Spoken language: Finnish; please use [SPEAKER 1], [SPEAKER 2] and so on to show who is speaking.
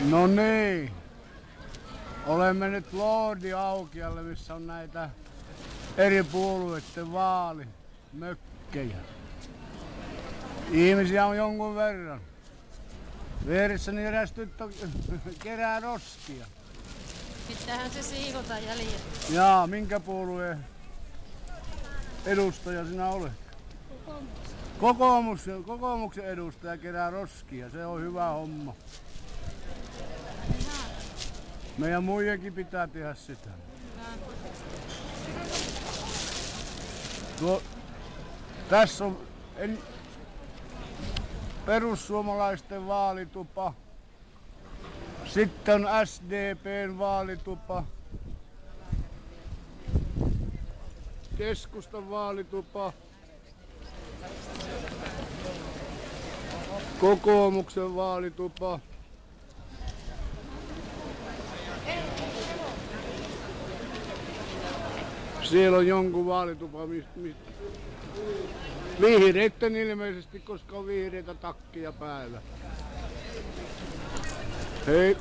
[SPEAKER 1] No niin. Olemme nyt Lordi-aukialle, missä on näitä eri puolueiden vaalimökkejä. Ihmisiä on jonkun verran. Vieressäni eräs tyttö kerää roskia.
[SPEAKER 2] Pitäähän se siivota jäljellä.
[SPEAKER 1] Jaa, minkä puolueen edustaja sinä olet? Kokoomuksen edustaja kerää roskia. Se on hyvä homma. Meidän muidenkin pitää tehdä sitä. Tässä on perussuomalaisten vaalitupa. Sitten on SDP:n vaalitupa. Keskustan vaalitupa. Kokoomuksen vaalitupa. Siellä on jonkun vaalitupa, vihreitten ilmeisesti, koska on vihreitä takkia päällä. Hei!